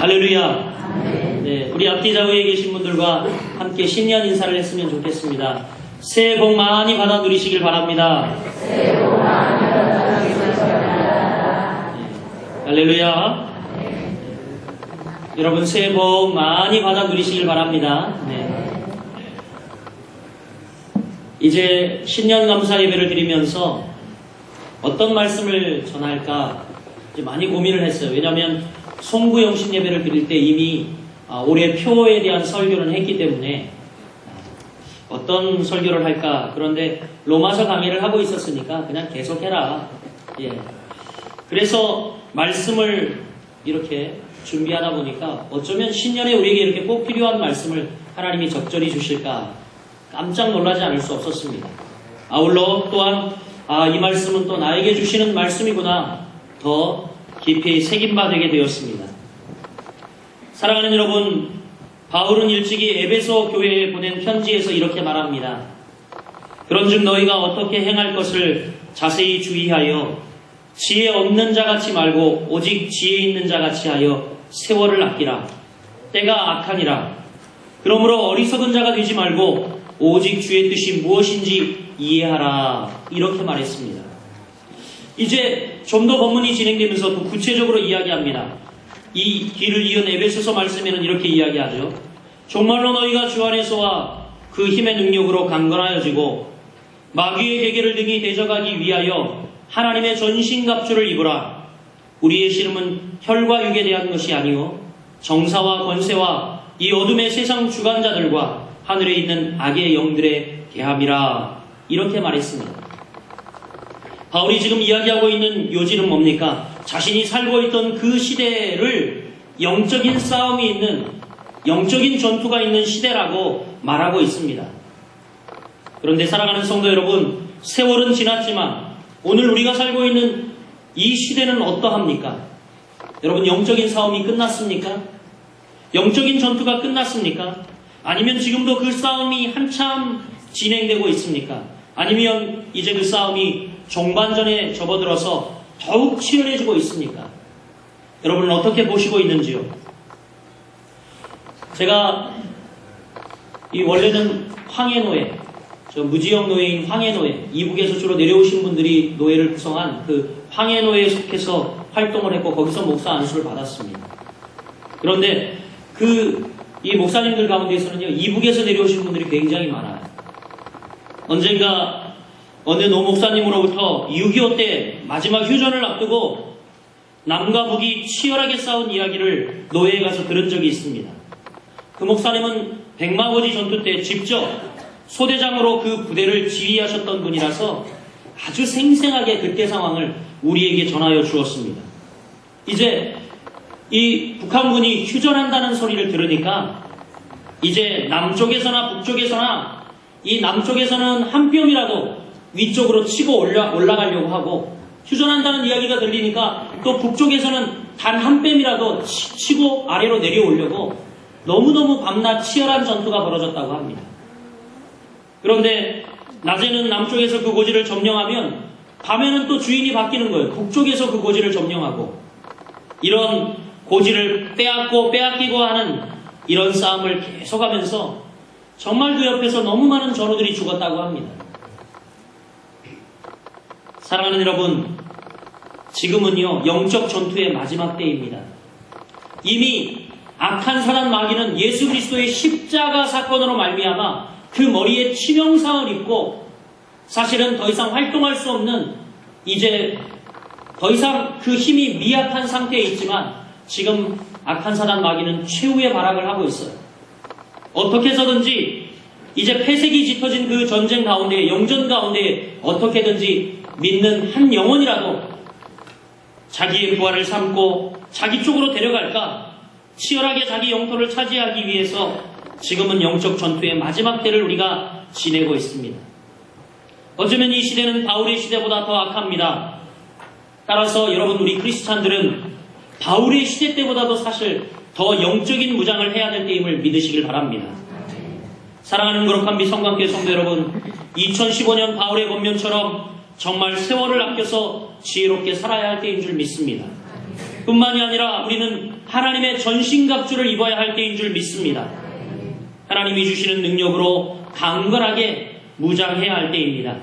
할렐루야. 네, 우리 앞뒤 좌우에 계신 분들과 함께 신년 인사를 했으면 좋겠습니다. 새해 복 많이 받아 누리시길 바랍니다. 새해 복 많이 받아 누리시길 바랍니다. 네, 할렐루야. 여러분 새해 복 많이 받아 누리시길 바랍니다. 네. 이제 신년 감사 예배를 드리면서 어떤 말씀을 전할까 이제 많이 고민을 했어요. 왜냐하면 송구영신 예배를 드릴 때 이미 올해 표에 대한 설교는 했기 때문에 어떤 설교를 할까. 그런데 로마서 강의를 하고 있었으니까 그냥 계속해라. 예. 그래서 말씀을 이렇게 준비하다 보니까 어쩌면 신년에 우리에게 이렇게 꼭 필요한 말씀을 하나님이 적절히 주실까 깜짝 놀라지 않을 수 없었습니다. 아울러 또한 이 말씀은 또 나에게 주시는 말씀이구나 더 깊이 새김바 되게 되었습니다. 사랑하는 여러분, 바울은 일찍이 에베소 교회에 보낸 편지에서 이렇게 말합니다. 그런즉 너희가 어떻게 행할 것을 자세히 주의하여 지혜 없는 자같이 말고 오직 지혜 있는 자같이 하여 세월을 아끼라. 때가 악하니라. 그러므로 어리석은 자가 되지 말고 오직 주의 뜻이 무엇인지 이해하라. 이렇게 말했습니다. 이제 좀 더 본문이 진행되면서 또 구체적으로 이야기합니다. 이 길을 이은 에베소서 말씀에는 이렇게 이야기하죠. 정말로 너희가 주 안에서와 그 힘의 능력으로 강건하여지고 마귀의 계계를 등이 대적하기 위하여 하나님의 전신갑주를 입으라. 우리의 씨름은 혈과 육에 대한 것이 아니요 정사와 권세와 이 어둠의 세상 주관자들과 하늘에 있는 악의 영들의 계함이라. 이렇게 말했습니다. 바울이 지금 이야기하고 있는 요지는 뭡니까? 자신이 살고 있던 그 시대를 영적인 싸움이 있는, 영적인 전투가 있는 시대라고 말하고 있습니다. 그런데 사랑하는 성도 여러분, 세월은 지났지만 오늘 우리가 살고 있는 이 시대는 어떠합니까? 여러분, 영적인 싸움이 끝났습니까? 영적인 전투가 끝났습니까? 아니면 지금도 그 싸움이 한참 진행되고 있습니까? 아니면 이제 그 싸움이 종반전에 접어들어서 더욱 치열해지고 있습니까? 여러분은 어떻게 보시고 있는지요? 제가 원래는 황해노예, 무지역 노예인 황해노예, 이북에서 주로 내려오신 분들이 노예를 구성한 그 황해노예에 속해서 활동을 했고 거기서 목사 안수를 받았습니다. 그런데 이 목사님들 가운데서는요, 이북에서 내려오신 분들이 굉장히 많아요. 언젠가 어느 노 목사님으로부터 6.25 때 마지막 휴전을 앞두고 남과 북이 치열하게 싸운 이야기를 노예에 가서 들은 적이 있습니다. 그 목사님은 백마고지 전투 때 직접 소대장으로 그 부대를 지휘하셨던 분이라서 아주 생생하게 그때 상황을 우리에게 전하여 주었습니다. 이제 이 북한군이 휴전한다는 소리를 들으니까 이제 남쪽에서나 북쪽에서나 이 남쪽에서는 한 뼘이라도 위쪽으로 치고 올라가려고 하고 휴전한다는 이야기가 들리니까 또 북쪽에서는 단 한 뼘이라도 치고 아래로 내려오려고 너무너무 밤낮 치열한 전투가 벌어졌다고 합니다. 그런데 낮에는 남쪽에서 그 고지를 점령하면 밤에는 또 주인이 바뀌는 거예요. 북쪽에서 그 고지를 점령하고 이런 고지를 빼앗기고 하는 이런 싸움을 계속하면서 정말 그 옆에서 너무 많은 전우들이 죽었다고 합니다. 사랑하는 여러분, 지금은요 영적 전투의 마지막 때입니다. 이미 악한 사단 마귀는 예수 그리스도의 십자가 사건으로 말미암아 그 머리에 치명상을 입고 사실은 더 이상 활동할 수 없는, 이제 더 이상 그 힘이 미약한 상태에 있지만 지금 악한 사단 마귀는 최후의 발악을 하고 있어요. 어떻게 해서든지 이제 폐색이 짙어진 그 전쟁 가운데, 영전 가운데 어떻게든지 믿는 한 영혼이라도 자기의 부활을 삼고 자기 쪽으로 데려갈까, 치열하게 자기 영토를 차지하기 위해서 지금은 영적 전투의 마지막 때를 우리가 지내고 있습니다. 어쩌면 이 시대는 바울의 시대보다 더 악합니다. 따라서 여러분, 우리 크리스찬들은 바울의 시대 때보다도 사실 더 영적인 무장을 해야 될 때임을 믿으시길 바랍니다. 사랑하는 거룩한 미성관계 성도 여러분, 2015년 바울의 권면처럼 정말 세월을 아껴서 지혜롭게 살아야 할 때인 줄 믿습니다. 뿐만이 아니라 우리는 하나님의 전신갑주를 입어야 할 때인 줄 믿습니다. 하나님이 주시는 능력으로 강건하게 무장해야 할 때입니다.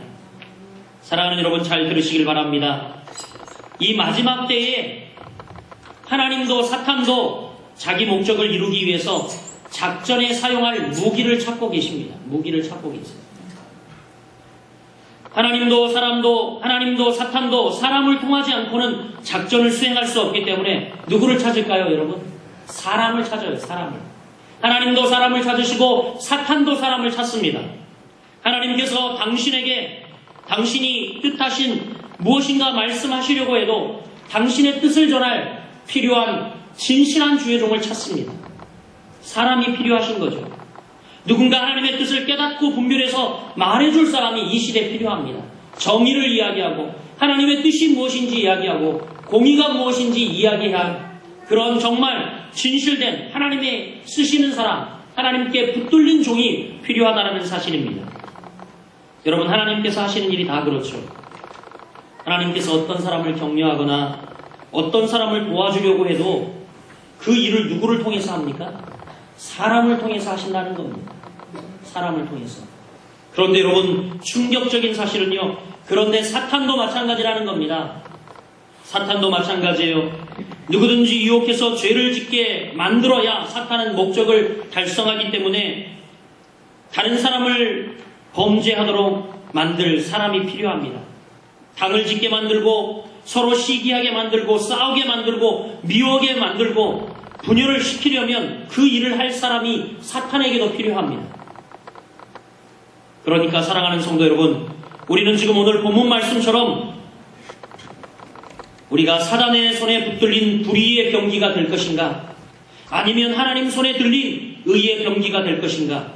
사랑하는 여러분, 잘 들으시길 바랍니다. 이 마지막 때에 하나님도 사탄도 자기 목적을 이루기 위해서 작전에 사용할 무기를 찾고 계십니다. 무기를 찾고 계세요. 하나님도 사탄도 사람을 통하지 않고는 작전을 수행할 수 없기 때문에 누구를 찾을까요, 여러분? 사람을 찾아요, 사람을. 하나님도 사람을 찾으시고 사탄도 사람을 찾습니다. 하나님께서 당신이 뜻하신 무엇인가 말씀하시려고 해도 당신의 뜻을 전할 필요한 진실한 주의 종을 찾습니다. 사람이 필요하신 거죠. 누군가 하나님의 뜻을 깨닫고 분별해서 말해줄 사람이 이 시대에 필요합니다. 정의를 이야기하고 하나님의 뜻이 무엇인지 이야기하고 공의가 무엇인지 이야기한 그런 정말 진실된 하나님의 쓰시는 사람, 하나님께 붙들린 종이 필요하다는 사실입니다. 여러분, 하나님께서 하시는 일이 다 그렇죠. 하나님께서 어떤 사람을 격려하거나 어떤 사람을 도와주려고 해도 그 일을 누구를 통해서 합니까? 사람을 통해서 하신다는 겁니다. 사람을 통해서. 그런데 여러분, 충격적인 사실은요, 그런데 사탄도 마찬가지라는 겁니다. 사탄도 마찬가지예요. 누구든지 유혹해서 죄를 짓게 만들어야 사탄은 목적을 달성하기 때문에 다른 사람을 범죄하도록 만들 사람이 필요합니다. 당을 짓게 만들고 서로 시기하게 만들고 싸우게 만들고 미워하게 만들고 분열을 시키려면 그 일을 할 사람이 사탄에게도 필요합니다. 그러니까 사랑하는 성도 여러분, 우리는 지금 오늘 본문 말씀처럼 우리가 사단의 손에 붙들린 불의의 병기가 될 것인가, 아니면 하나님 손에 들린 의의 병기가 될 것인가,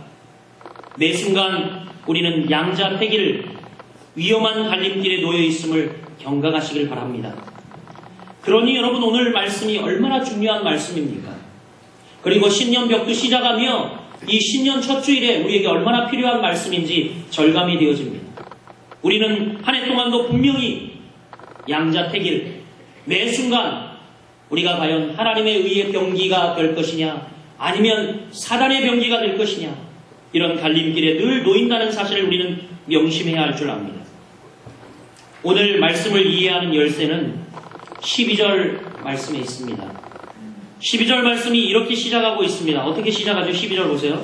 매 순간 우리는 양자택일 위험한 갈림길에 놓여 있음을 경각하시길 바랍니다. 그러니 여러분, 오늘 말씀이 얼마나 중요한 말씀입니까? 그리고 신년벽도 시작하며 이 신년 첫 주일에 우리에게 얼마나 필요한 말씀인지 절감이 되어집니다. 우리는 한 해 동안도 분명히 양자택일, 매 순간 우리가 과연 하나님의 의의 병기가 될 것이냐, 아니면 사단의 병기가 될 것이냐, 이런 갈림길에 늘 놓인다는 사실을 우리는 명심해야 할 줄 압니다. 오늘 말씀을 이해하는 열쇠는 12절 말씀에 있습니다. 12절 말씀이 이렇게 시작하고 있습니다. 어떻게 시작하죠? 12절 보세요.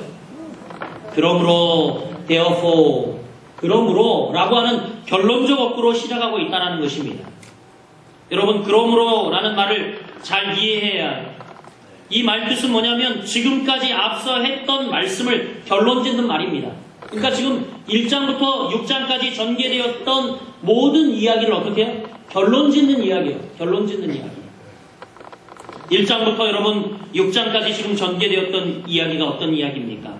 그러므로, therefore, 그러므로 라고 하는 결론적 어구로 시작하고 있다는 것입니다. 여러분, 그러므로 라는 말을 잘 이해해야 해요. 이 말 뜻은 뭐냐면 지금까지 앞서 했던 말씀을 결론 짓는 말입니다. 그러니까 지금 1장부터 6장까지 전개되었던 모든 이야기를 어떻게 해요? 결론 짓는 이야기예요. 결론 짓는 이야기. 1장부터 여러분 6장까지 지금 전개되었던 이야기가 어떤 이야기입니까?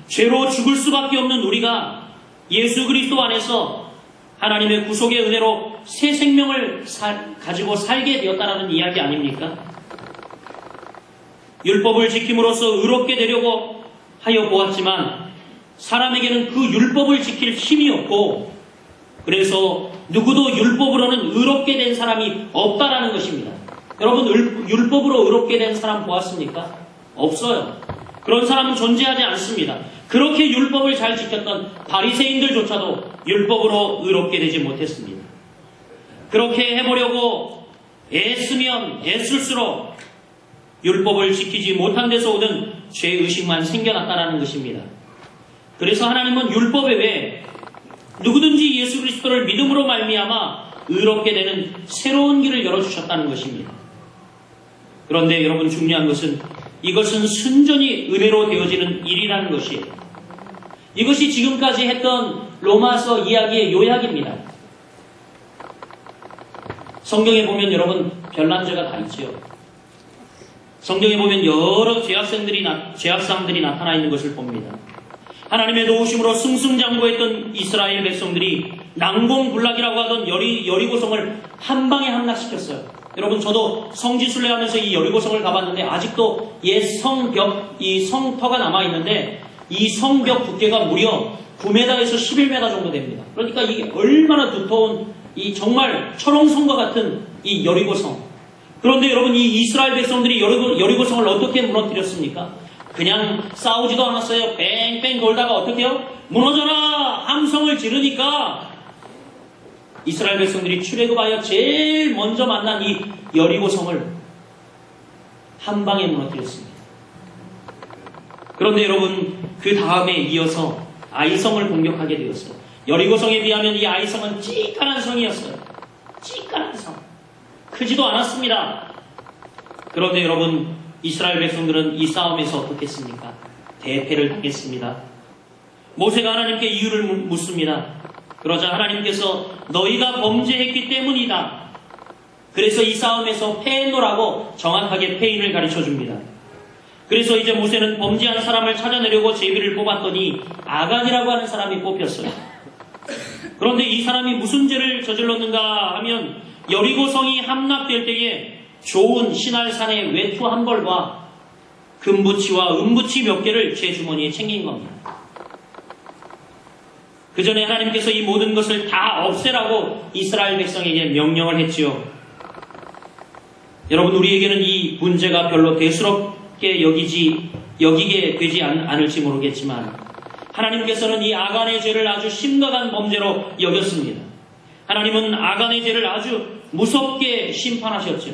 죄로 죽을 수밖에 없는 우리가 예수 그리스도 안에서 하나님의 구속의 은혜로 새 생명을 가지고 살게 되었다는 이야기 아닙니까? 율법을 지킴으로써 의롭게 되려고 하여 보았지만 사람에게는 그 율법을 지킬 힘이 없고, 그래서 누구도 율법으로는 의롭게 된 사람이 없다라는 것입니다. 여러분, 율법으로 의롭게 된 사람 보았습니까? 없어요. 그런 사람은 존재하지 않습니다. 그렇게 율법을 잘 지켰던 바리새인들조차도 율법으로 의롭게 되지 못했습니다. 그렇게 해보려고 애쓰면 애쓸수록 율법을 지키지 못한 데서 오는 죄의식만 생겨났다는 것입니다. 그래서 하나님은 율법 외에 누구든지 예수 그리스도를 믿음으로 말미암아 의롭게 되는 새로운 길을 열어주셨다는 것입니다. 그런데 여러분, 중요한 것은 이것은 순전히 은혜로 되어지는 일이라는 것이에요. 이것이 지금까지 했던 로마서 이야기의 요약입니다. 성경에 보면 여러분 별난제가 다 있죠. 성경에 보면 여러 죄악상들이 나타나 있는 것을 봅니다. 하나님의 도우심으로 승승장구했던 이스라엘 백성들이 난공불락이라고 하던 여리고성을 한 방에 함락시켰어요. 여러분, 저도 성지순례 하면서 이 여리고성을 가봤는데 아직도 옛 성벽, 이 성터가 남아있는데 이 성벽 두께가 무려 9m에서 11m 정도 됩니다. 그러니까 이게 얼마나 두터운 이 정말 철옹성과 같은 이 여리고성. 그런데 여러분, 이 이스라엘 백성들이 여리고성을 어떻게 무너뜨렸습니까? 그냥 싸우지도 않았어요. 뺑뺑 돌다가 어떻게 해요? 무너져라! 함성을 지르니까 이스라엘 백성들이 출애굽하여 제일 먼저 만난 이 여리고성을 한 방에 무너뜨렸습니다. 그런데 여러분, 그 다음에 이어서 아이성을 공격하게 되었어요. 여리고성에 비하면 이 아이성은 찌깐한 성이었어요. 찌깐한 성. 크지도 않았습니다. 그런데 여러분, 이스라엘 백성들은 이 싸움에서 어떻게 했습니까? 대패를 당했습니다. 모세가 하나님께 이유를 묻습니다. 그러자 하나님께서 너희가 범죄했기 때문이다. 그래서 이 싸움에서 패했노라고 정확하게 패인을 가르쳐 줍니다. 그래서 이제 모세는 범죄한 사람을 찾아내려고 제비를 뽑았더니 아간이라고 하는 사람이 뽑혔어요. 그런데 이 사람이 무슨 죄를 저질렀는가 하면 여리고성이 함락될 때에 좋은 신할산의 외투 한 벌과 금부치와 은부치 몇 개를 제 주머니에 챙긴 겁니다. 그 전에 하나님께서 이 모든 것을 다 없애라고 이스라엘 백성에게 명령을 했지요. 여러분, 우리에게는 이 문제가 별로 대수롭게 여기게 되지 않을지 모르겠지만 하나님께서는 이 아간의 죄를 아주 심각한 범죄로 여겼습니다. 하나님은 아간의 죄를 아주 무섭게 심판하셨죠.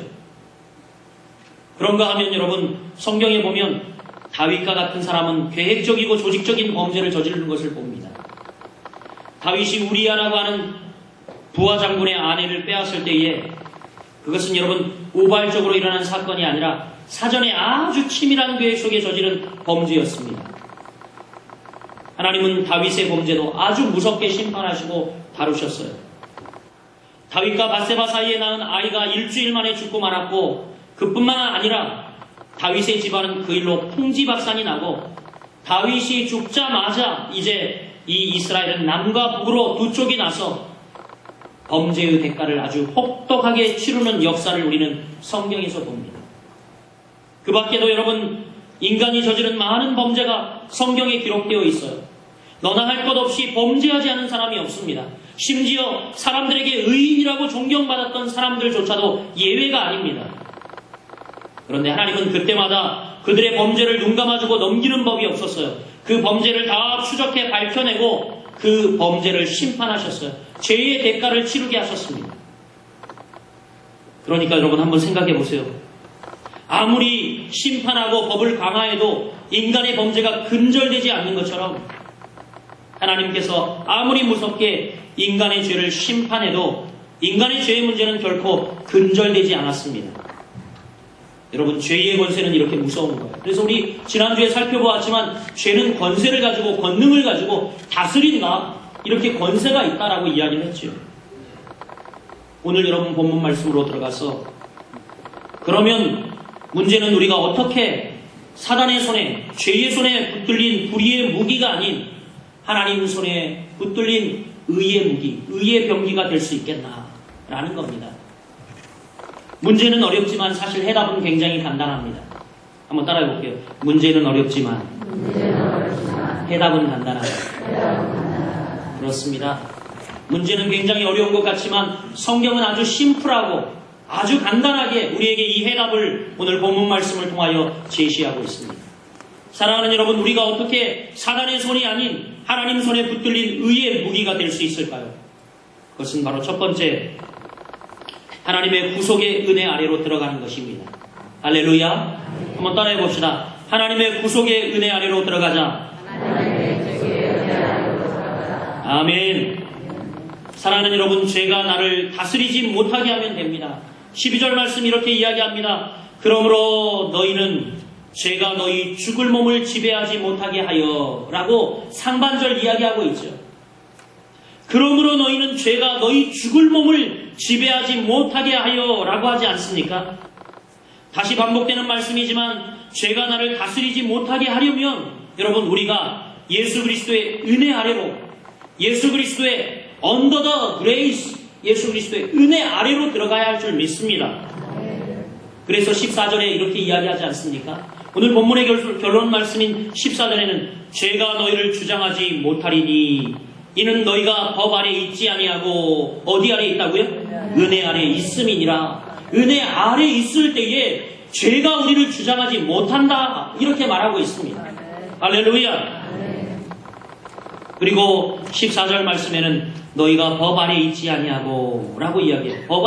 그런가 하면 여러분, 성경에 보면 다윗과 같은 사람은 계획적이고 조직적인 범죄를 저지르는 것을 봅니다. 다윗이 우리아라고 하는 부하 장군의 아내를 빼앗을 때에 그것은 여러분 우발적으로 일어난 사건이 아니라 사전에 아주 치밀한 계획 속에 저지른 범죄였습니다. 하나님은 다윗의 범죄도 아주 무섭게 심판하시고 다루셨어요. 다윗과 바세바 사이에 낳은 아이가 일주일 만에 죽고 말았고, 그뿐만 아니라 다윗의 집안은 그 일로 풍지박산이 나고, 다윗이 죽자마자 이제 이 이스라엘은 남과 북으로 두 쪽이 나서 범죄의 대가를 아주 혹독하게 치르는 역사를 우리는 성경에서 봅니다. 그 밖에도 여러분, 인간이 저지른 많은 범죄가 성경에 기록되어 있어요. 너나 할 것 없이 범죄하지 않은 사람이 없습니다. 심지어 사람들에게 의인이라고 존경받았던 사람들조차도 예외가 아닙니다. 그런데 하나님은 그때마다 그들의 범죄를 눈감아주고 넘기는 법이 없었어요. 그 범죄를 다 추적해 밝혀내고 그 범죄를 심판하셨어요. 죄의 대가를 치르게 하셨습니다. 그러니까 여러분, 한번 생각해 보세요. 아무리 심판하고 법을 강화해도 인간의 범죄가 근절되지 않는 것처럼 하나님께서 아무리 무섭게 인간의 죄를 심판해도 인간의 죄의 문제는 결코 근절되지 않았습니다. 여러분, 죄의 권세는 이렇게 무서운 거예요. 그래서 우리 지난주에 살펴보았지만 죄는 권세를 가지고, 권능을 가지고 다스린다, 이렇게 권세가 있다라고 이야기를 했죠. 오늘 여러분 본문 말씀으로 들어가서, 그러면 문제는 우리가 어떻게 사단의 손에, 죄의 손에 붙들린 불의의 무기가 아닌 하나님 손에 붙들린 의의 무기, 의의 병기가 될 수 있겠나라는 겁니다. 문제는 어렵지만 사실 해답은 굉장히 간단합니다. 한번 따라해 볼게요. 문제는 어렵지만 해답은 간단하다. 그렇습니다. 문제는 굉장히 어려운 것 같지만 성경은 아주 심플하고 아주 간단하게 우리에게 이 해답을 오늘 본문 말씀을 통하여 제시하고 있습니다. 사랑하는 여러분, 우리가 어떻게 사단의 손이 아닌 하나님 손에 붙들린 의의 무기가 될 수 있을까요? 그것은 바로 첫 번째, 하나님의 구속의 은혜 아래로 들어가는 것입니다. 할렐루야. 한번 따라해 봅시다. 하나님의 구속의 은혜 아래로 들어가자. 아멘. 사랑하는 여러분, 죄가 나를 다스리지 못하게 하면 됩니다. 12절 말씀 이렇게 이야기합니다. 그러므로 너희는 죄가 너희 죽을 몸을 지배하지 못하게 하여 라고 상반절 이야기하고 있죠. 그러므로 너희는 죄가 너희 죽을 몸을 지배하지 못하게 하여 라고 하지 않습니까? 다시 반복되는 말씀이지만 죄가 나를 다스리지 못하게 하려면 여러분, 우리가 예수 그리스도의 은혜 아래로, 예수 그리스도의 under the grace, 예수 그리스도의 은혜 아래로 들어가야 할 줄 믿습니다. 그래서 14절에 이렇게 이야기하지 않습니까? 오늘 본문의 결론 말씀인 14절에는 죄가 너희를 주장하지 못하리니 이는 너희가 법 아래 있지 아니하고 어디 아래 있다고요? 은혜 아래 있음이니라. 은혜 아래 있을 때에 죄가 우리를 주장하지 못한다. 이렇게 말하고 있습니다. 할렐루야. 그리고 14절 말씀에는 너희가 법 아래 있지 아니하고 라고 이야기해요. 법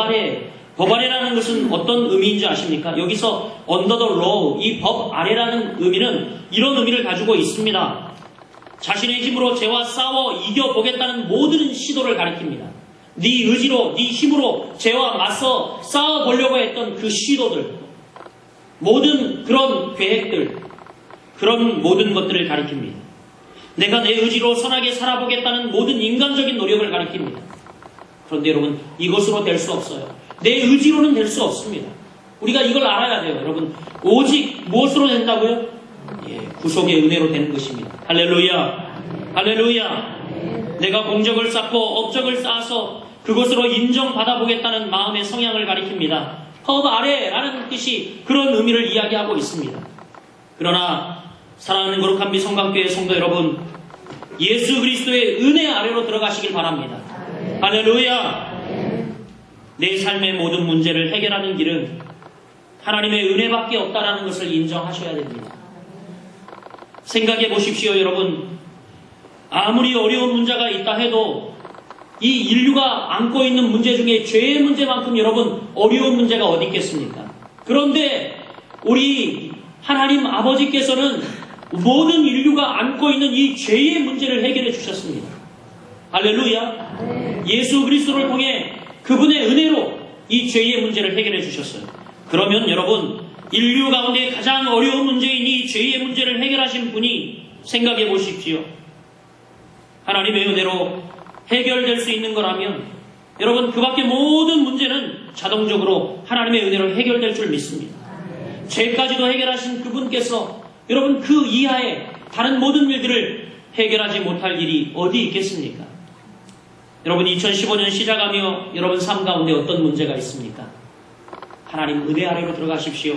아래라는 것은 어떤 의미인지 아십니까? 여기서 under the law, 이 법 아래라는 의미는 이런 의미를 가지고 있습니다. 자신의 힘으로 죄와 싸워 이겨보겠다는 모든 시도를 가리킵니다. 네 의지로, 네 힘으로 죄와 맞서 싸워보려고 했던 그 시도들, 모든 그런 계획들, 그런 모든 것들을 가리킵니다. 내가 내 의지로 선하게 살아보겠다는 모든 인간적인 노력을 가리킵니다. 그런데 여러분, 이것으로 될 수 없어요. 내 의지로는 될 수 없습니다. 우리가 이걸 알아야 돼요. 여러분, 오직 무엇으로 된다고요? 구속의 은혜로 되는 것입니다. 할렐루야. 할렐루야. 내가 공적을 쌓고 업적을 쌓아서 그것으로 인정받아 보겠다는 마음의 성향을 가리킵니다. 법 아래라는 뜻이 그런 의미를 이야기하고 있습니다. 그러나 사랑하는 거룩한 비성강교회 성도 여러분, 예수 그리스도의 은혜 아래로 들어가시길 바랍니다. 할렐루야. 내 삶의 모든 문제를 해결하는 길은 하나님의 은혜밖에 없다라는 것을 인정하셔야 됩니다. 생각해 보십시오, 여러분. 아무리 어려운 문제가 있다 해도 이 인류가 안고 있는 문제 중에 죄의 문제만큼 여러분 어려운 문제가 어디 있겠습니까? 그런데 우리 하나님 아버지께서는 모든 인류가 안고 있는 이 죄의 문제를 해결해 주셨습니다. 할렐루야. 예수 그리스도를 통해 그분의 은혜로 이 죄의 문제를 해결해 주셨어요. 그러면 여러분, 인류 가운데 가장 어려운 문제인 이 죄의 문제를 해결하신 분이 생각해 보십시오. 하나님의 은혜로 해결될 수 있는 거라면 여러분, 그 밖에 모든 문제는 자동적으로 하나님의 은혜로 해결될 줄 믿습니다. 죄까지도 해결하신 그분께서 여러분, 그 이하의 다른 모든 일들을 해결하지 못할 일이 어디 있겠습니까? 여러분, 2015년 시작하며 여러분 삶 가운데 어떤 문제가 있습니까? 하나님 은혜 아래로 들어가십시오.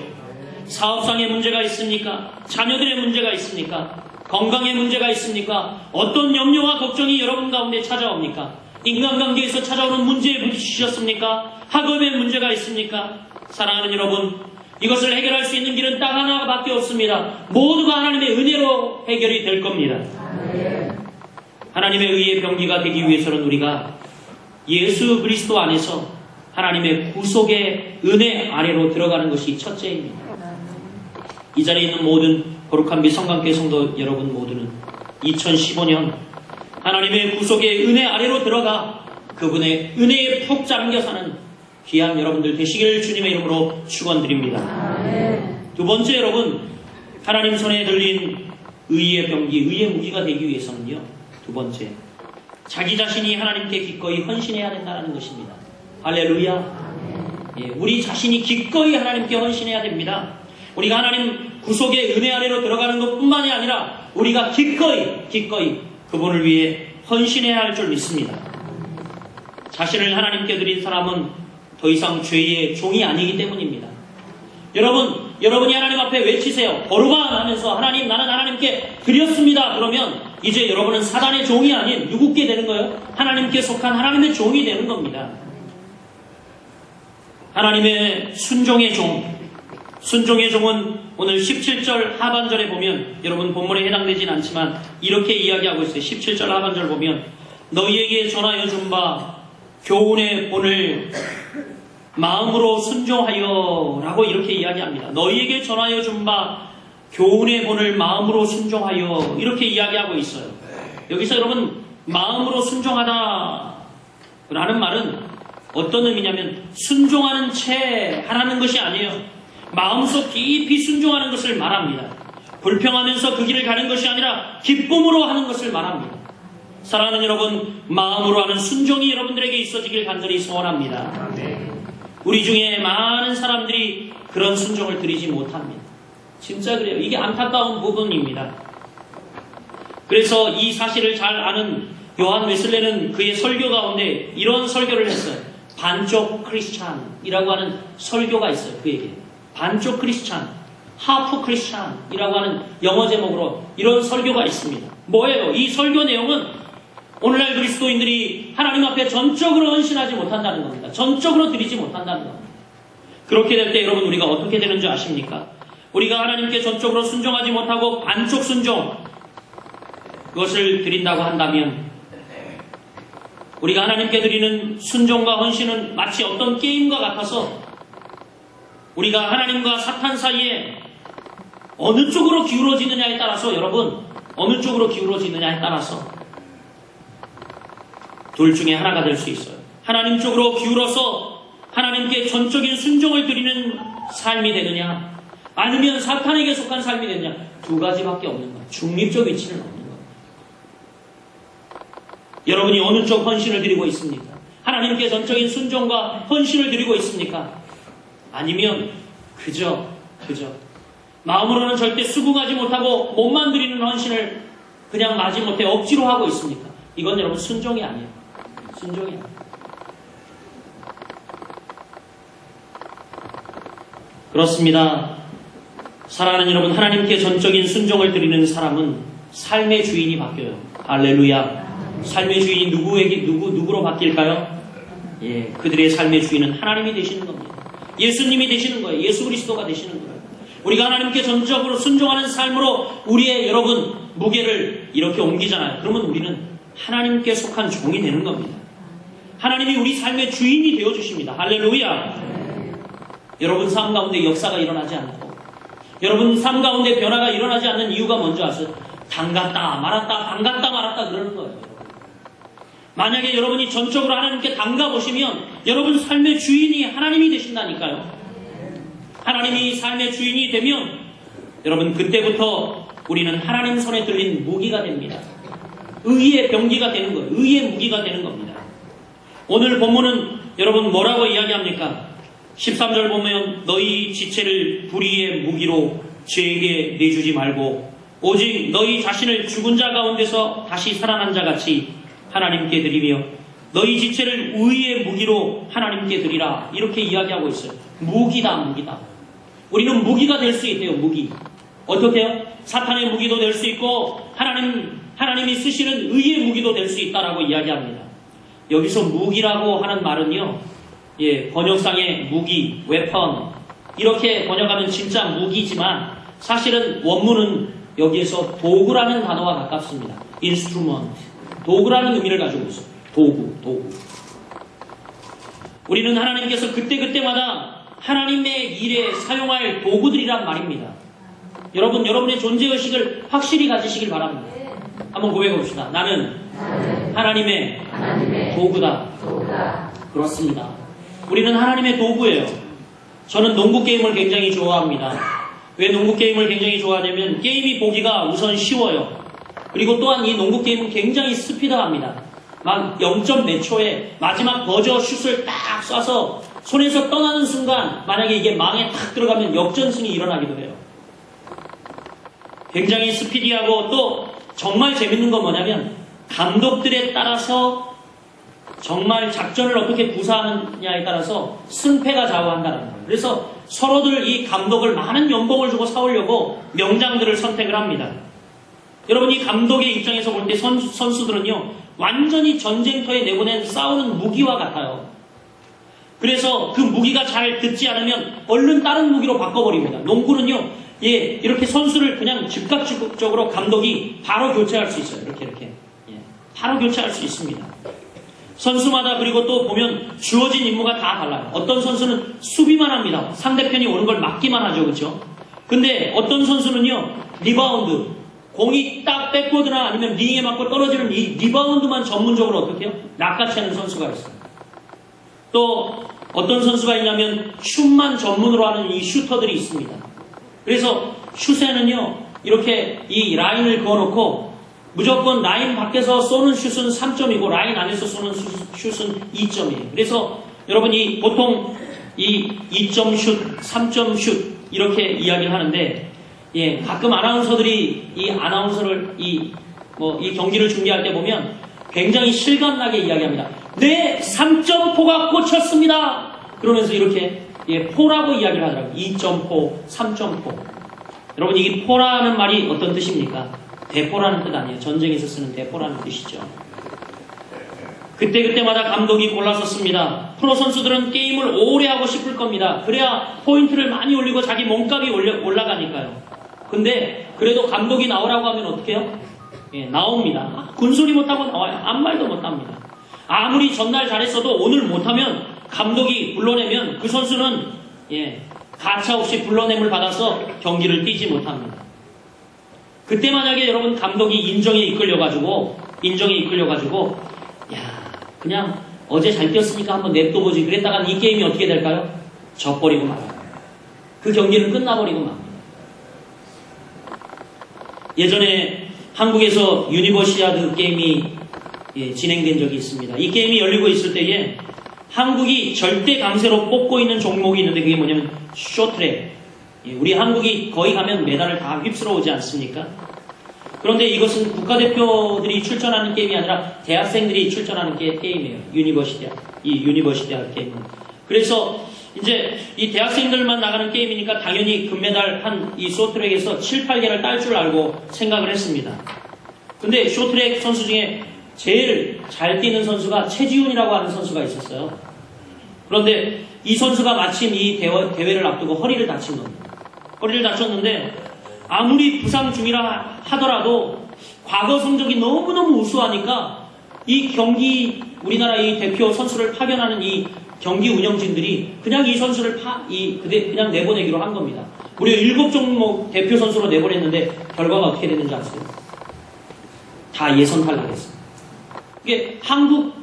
사업상의 문제가 있습니까? 자녀들의 문제가 있습니까? 건강의 문제가 있습니까? 어떤 염려와 걱정이 여러분 가운데 찾아옵니까? 인간관계에서 찾아오는 문제에 부딪히셨습니까? 학업의 문제가 있습니까? 사랑하는 여러분, 이것을 해결할 수 있는 길은 딱 하나밖에 없습니다. 모두가 하나님의 은혜로 해결이 될 겁니다. 하나님의 의의 병기가 되기 위해서는 우리가 예수 그리스도 안에서 하나님의 구속의 은혜 아래로 들어가는 것이 첫째입니다. 이 자리에 있는 모든 거룩한 비성강교회 성도 여러분 모두는 2015년 하나님의 구속의 은혜 아래로 들어가 그분의 은혜에 푹 잠겨 사는 귀한 여러분들 되시길 주님의 이름으로 축원드립니다. 두 번째, 여러분, 하나님 손에 들린 의의 병기, 의의 무기가 되기 위해서는요, 두 번째, 자기 자신이 하나님께 기꺼이 헌신해야 된다는 것입니다. 할렐루야. 우리 자신이 기꺼이 하나님께 헌신해야 됩니다. 우리가 하나님 구속의 은혜 아래로 들어가는 것뿐만이 아니라 우리가 기꺼이 그분을 위해 헌신해야 할 줄 믿습니다. 자신을 하나님께 드린 사람은 더 이상 죄의 종이 아니기 때문입니다. 여러분이 하나님 앞에 외치세요. 거룩한 하면서 하나님, 나는 하나님께 드렸습니다. 그러면 이제 여러분은 사단의 종이 아닌 누구께 되는 거예요? 하나님께 속한 하나님의 종이 되는 겁니다. 하나님의 순종의 종. 순종의 종은 오늘 17절 하반절에 보면, 여러분 본문에 해당되진 않지만 이렇게 이야기하고 있어요. 17절 하반절 보면 너희에게 전하여 준 바 교훈의 본을 마음으로 순종하여 라고 이렇게 이야기합니다. 너희에게 전하여 준 바 교훈의 본을 마음으로 순종하여 이렇게 이야기하고 있어요. 여기서 여러분 마음으로 순종하다 라는 말은 어떤 의미냐면 순종하는 채 하라는 것이 아니에요. 마음속 깊이 순종하는 것을 말합니다. 불평하면서 그 길을 가는 것이 아니라 기쁨으로 하는 것을 말합니다. 사랑하는 여러분, 마음으로 하는 순종이 여러분들에게 있어지길 간절히 소원합니다. 우리 중에 많은 사람들이 그런 순종을 드리지 못합니다. 진짜 그래요. 이게 안타까운 부분입니다. 그래서 이 사실을 잘 아는 요한 웨슬레는 그의 설교 가운데 이런 설교를 했어요. 반쪽 크리스찬이라고 하는 설교가 있어요. 그에게. 반쪽 크리스찬, 하프 크리스찬이라고 하는 영어 제목으로 이런 설교가 있습니다. 뭐예요? 이 설교 내용은 오늘날 그리스도인들이 하나님 앞에 전적으로 헌신하지 못한다는 겁니다. 전적으로 드리지 못한다는 겁니다. 그렇게 될 때 여러분 우리가 어떻게 되는 줄 아십니까? 우리가 하나님께 전적으로 순종하지 못하고 반쪽 순종, 그것을 드린다고 한다면 우리가 하나님께 드리는 순종과 헌신은 마치 어떤 게임과 같아서 우리가 하나님과 사탄 사이에 어느 쪽으로 기울어지느냐에 따라서, 여러분, 어느 쪽으로 기울어지느냐에 따라서 둘 중에 하나가 될 수 있어요. 하나님 쪽으로 기울어서 하나님께 전적인 순종을 드리는 삶이 되느냐, 아니면 사탄에게 속한 삶이 되느냐, 두 가지밖에 없는 거예요. 중립적 위치는 없는 거예요. 여러분이 어느 쪽 헌신을 드리고 있습니까? 하나님께 전적인 순종과 헌신을 드리고 있습니까? 아니면 그저 마음으로는 절대 수긍하지 못하고 몸만 드리는 헌신을 그냥 마지못해 억지로 하고 있습니까? 이건 여러분 순종이 아니에요. 순종이 아니에요. 그렇습니다. 사랑하는 여러분, 하나님께 전적인 순종을 드리는 사람은 삶의 주인이 바뀌어요. 할렐루야. 삶의 주인이 누구로 바뀔까요? 예, 그들의 삶의 주인은 하나님이 되시는 겁니다. 예수님이 되시는 거예요. 예수 그리스도가 되시는 거예요. 우리가 하나님께 전적으로 순종하는 삶으로 우리의 여러분 무게를 이렇게 옮기잖아요. 그러면 우리는 하나님께 속한 종이 되는 겁니다. 하나님이 우리 삶의 주인이 되어주십니다. 할렐루야. 여러분 삶 가운데 역사가 일어나지 않고, 여러분 삶 가운데 변화가 일어나지 않는 이유가 뭔지 아세요? 담갔다 말았다 그러는 거예요. 만약에 여러분이 전적으로 하나님께 담가보시면 여러분 삶의 주인이 하나님이 되신다니까요. 하나님이 삶의 주인이 되면 여러분 그때부터 우리는 하나님 손에 들린 무기가 됩니다. 의의 병기가 되는 거예요. 의의 무기가 되는 겁니다. 오늘 본문은 여러분 뭐라고 이야기합니까? 13절 보면 너희 지체를 불의의 무기로 죄에게 내주지 말고 오직 너희 자신을 죽은 자 가운데서 다시 살아난 자 같이 하나님께 드리며 너희 지체를 의의 무기로 하나님께 드리라. 이렇게 이야기하고 있어요. 무기다. 우리는 무기가 될 수 있대요. 무기. 어떻게 해요? 사탄의 무기도 될 수 있고 하나님이 쓰시는 의의 무기도 될 수 있다라고 이야기합니다. 여기서 무기라고 하는 말은요, 번역상의 무기, 웨펀 이렇게 번역하면 진짜 무기지만 사실은 원문은 여기에서 도구라는 단어와 가깝습니다. instrument, 도구라는 의미를 가지고 있어요. 도구. 우리는 하나님께서 그때마다 하나님의 일에 사용할 도구들이란 말입니다. 여러분의 존재의식을 확실히 가지시길 바랍니다. 한번 고백해 봅시다. 나는 하나님의 도구다. 그렇습니다. 우리는 하나님의 도구예요. 저는 농구 게임을 굉장히 좋아합니다. 왜 농구 게임을 굉장히 좋아하냐면 게임이 보기가 우선 쉬워요. 그리고 또한 이 농구 게임은 굉장히 스피드합니다. 막 0점 몇 초에 마지막 버저 슛을 딱 쏴서 손에서 떠나는 순간 만약에 이게 망에 탁 들어가면 역전승이 일어나기도 해요. 굉장히 스피디하고 또 정말 재밌는 건 뭐냐면 감독들에 따라서 정말 작전을 어떻게 구사하느냐에 따라서 승패가 좌우한다는 거예요. 그래서 서로들 이 감독을 많은 연봉을 주고 사오려고 명장들을 선택을 합니다. 여러분 이 감독의 입장에서 볼 때 선수들은요 완전히 전쟁터에 내보낸 싸우는 무기와 같아요. 그래서 그 무기가 잘 듣지 않으면 얼른 다른 무기로 바꿔버립니다. 농구는요 이렇게 선수를 그냥 즉각적으로 감독이 바로 교체할 수 있어요. 이렇게 바로 교체할 수 있습니다. 선수마다 그리고 또 보면 주어진 임무가 다 달라요. 어떤 선수는 수비만 합니다. 상대편이 오는 걸 막기만 하죠. 그렇죠? 근데 어떤 선수는요 리바운드, 공이 딱 백보드나 아니면 링에 맞고 떨어지는 이 리바운드만 전문적으로 어떻게 해요? 낚아채는 선수가 있어요. 또 어떤 선수가 있냐면 슛만 전문으로 하는 이 슈터들이 있습니다. 그래서 슛에는요 이렇게 이 라인을 그어놓고 무조건 라인 밖에서 쏘는 슛은 3점이고 라인 안에서 쏘는 슛은 2점이에요. 그래서 여러분이 보통 이 2점 슛, 3점 슛 이렇게 이야기를 하는데 가끔 아나운서들이 이 경기를 중계할 때 보면 굉장히 실감나게 이야기합니다. 네, 3점포가 꽂혔습니다. 그러면서 이렇게 포라고 이야기를 하더라고요. 2점포, 3점포. 여러분 이 포라는 말이 어떤 뜻입니까? 대포라는 뜻 아니에요. 전쟁에서 쓰는 대포라는 뜻이죠. 그때마다 감독이 골랐었습니다. 프로 선수들은 게임을 오래 하고 싶을 겁니다. 그래야 포인트를 많이 올리고 자기 몸값이 올라가니까요. 근데 그래도 감독이 나오라고 하면 어떻게 해요? 예, 나옵니다. 군소리 못하고 나와요. 아무 말도 못합니다. 아무리 전날 잘했어도 오늘 못하면 감독이 불러내면 그 선수는 가차없이 불러냄을 받아서 경기를 뛰지 못합니다. 그때 만약에 여러분 감독이 인정에 이끌려가지고 그냥 어제 잘 뛰었으니까 한번 냅둬보지 그랬다간 이 게임이 어떻게 될까요? 져버리고 말아요. 그 경기는 끝나버리고 맙니다. 예전에 한국에서 유니버시아드 게임이 진행된 적이 있습니다. 이 게임이 열리고 있을 때에 한국이 절대 강세로 뽑고 있는 종목이 있는데 그게 뭐냐면 쇼트랙. 우리 한국이 거기 가면 메달을 다 휩쓸어 오지 않습니까? 그런데 이것은 국가대표들이 출전하는 게임이 아니라 대학생들이 출전하는 게임이에요. 유니버시티아 게임은. 그래서 이제 이 대학생들만 나가는 게임이니까 당연히 금메달 한 이 쇼트랙에서 7, 8개를 딸 줄 알고 생각을 했습니다. 근데 쇼트랙 선수 중에 제일 잘 뛰는 선수가 최지훈이라고 하는 선수가 있었어요. 그런데 이 선수가 마침 이 대회를 앞두고 허리를 다친 겁니다. 허리를 다쳤는데 아무리 부상 중이라 하더라도 과거 성적이 너무너무 우수하니까 이 경기 우리나라 이 대표 선수를 파견하는 이 경기 운영진들이 그냥 이 선수를 그냥 내보내기로 한 겁니다. 무려 7종목 대표 선수로 내보냈는데 결과가 어떻게 되는지 아세요? 다 예선 탈락했습니다. 이게 한국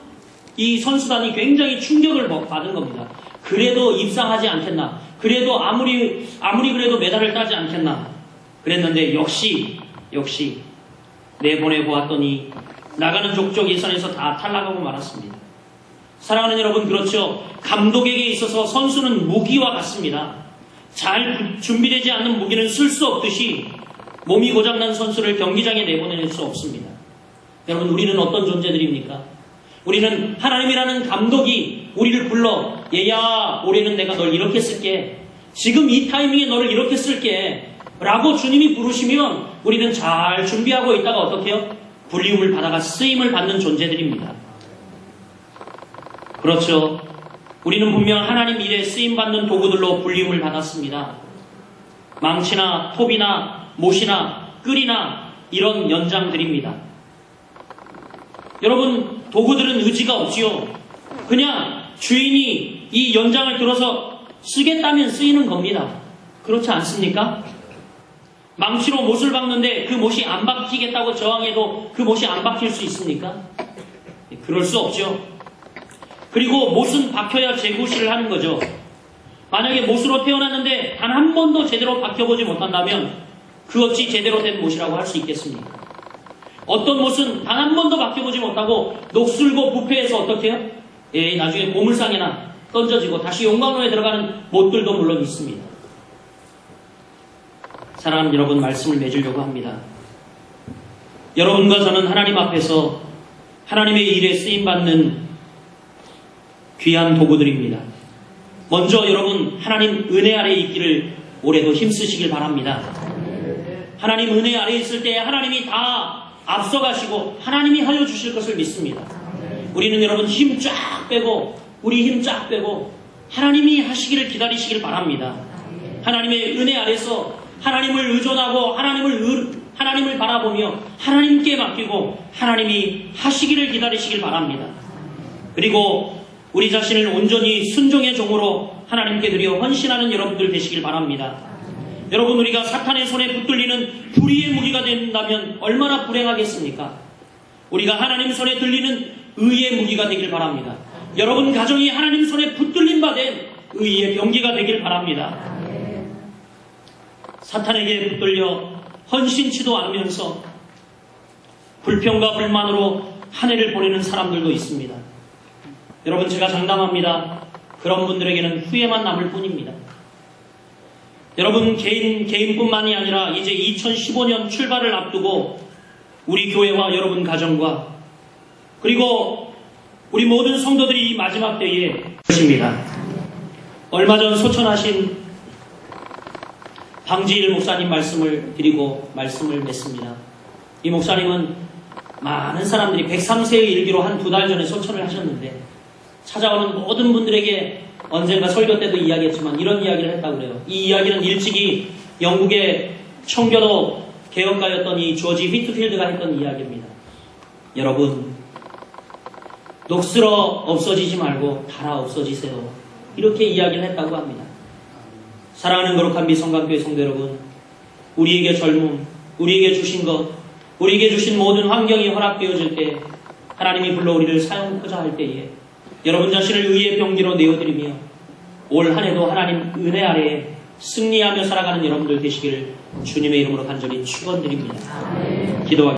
이 선수단이 굉장히 충격을 받은 겁니다. 그래도 입상하지 않겠나? 그래도 아무리 그래도 메달을 따지 않겠나? 그랬는데 역시 내보내보았더니 나가는 족족 예선에서 다 탈락하고 말았습니다. 사랑하는 여러분, 그렇죠? 감독에게 있어서 선수는 무기와 같습니다. 잘 준비되지 않는 무기는 쓸 수 없듯이 몸이 고장난 선수를 경기장에 내보낼 수 없습니다. 여러분, 우리는 어떤 존재들입니까? 우리는 하나님이라는 감독이 우리를 불러 얘야 올해는 내가 널 이렇게 쓸게, 지금 이 타이밍에 너를 이렇게 쓸게 라고 주님이 부르시면 우리는 잘 준비하고 있다가 어떻게 해요? 불리움을 받아가 쓰임을 받는 존재들입니다. 그렇죠. 우리는 분명 하나님 일에 쓰임받는 도구들로 불리움을 받았습니다. 망치나 톱이나 못이나 끌이나 이런 연장들입니다. 여러분, 도구들은 의지가 없지요. 그냥 주인이 이 연장을 들어서 쓰겠다면 쓰이는 겁니다. 그렇지 않습니까? 망치로 못을 박는데 그 못이 안 박히겠다고 저항해도 그 못이 안 박힐 수 있습니까? 그럴 수 없죠. 그리고 못은 박혀야 재구시를 하는 거죠. 만약에 못으로 태어났는데 단 한 번도 제대로 박혀보지 못한다면 그 어찌 제대로 된 못이라고 할 수 있겠습니까? 어떤 못은 단 한 번도 박혀보지 못하고 녹슬고 부패해서 어떻게 해요? 나중에 보물상에나 던져지고 다시 용광로에 들어가는 못들도 물론 있습니다. 사랑하는 여러분, 말씀을 맺으려고 합니다. 여러분과 저는 하나님 앞에서 하나님의 일에 쓰임받는 귀한 도구들입니다. 먼저 여러분, 하나님 은혜 아래에 있기를 올해도 힘쓰시길 바랍니다. 하나님 은혜 아래에 있을 때 하나님이 다 앞서가시고 하나님이 하여 주실 것을 믿습니다. 우리는 여러분 힘 쫙 빼고 하나님이 하시기를 기다리시길 바랍니다. 하나님의 은혜 아래서 하나님을 의존하고 하나님을 바라보며 하나님께 맡기고 하나님이 하시기를 기다리시길 바랍니다. 그리고 우리 자신을 온전히 순종의 종으로 하나님께 드려 헌신하는 여러분들 되시길 바랍니다. 여러분, 우리가 사탄의 손에 붙들리는 불의의 무기가 된다면 얼마나 불행하겠습니까? 우리가 하나님 손에 들리는 의의 무기가 되길 바랍니다. 여러분 가정이 하나님 손에 붙들림 받은 의의 병기가 되길 바랍니다. 사탄에게 붙들려 헌신치도 않으면서 불평과 불만으로 한 해를 보내는 사람들도 있습니다. 여러분, 제가 장담합니다. 그런 분들에게는 후회만 남을 뿐입니다. 여러분, 개인뿐만이 아니라 이제 2015년 출발을 앞두고 우리 교회와 여러분 가정과 그리고 우리 모든 성도들이 이 마지막 때에 것입니다. 얼마 전 소천하신 방지일 목사님 말씀을 드리고 말씀을 맺습니다. 이 목사님은 많은 사람들이 103세의 일기로 한 2달 전에 소천을 하셨는데 찾아오는 모든 분들에게 언젠가 설교 때도 이야기했지만 이런 이야기를 했다고 그래요. 이 이야기는 일찍이 영국의 청교도 개혁가였던 이 조지 휘트필드가 했던 이야기입니다. 여러분, 녹슬어 없어지지 말고 달아 없어지세요. 이렇게 이야기를 했다고 합니다. 사랑하는 거룩한 미성강교회 성도 여러분, 우리에게 젊음, 우리에게 주신 것, 우리에게 주신 모든 환경이 허락되어질 때 하나님이 불러 우리를 사용하고자 할 때에 여러분 자신을 의의 병기로 내어드리며 올 한 해도 하나님 은혜 아래에 승리하며 살아가는 여러분들 되시기를 주님의 이름으로 간절히 축원드립니다. 기도하겠습니다.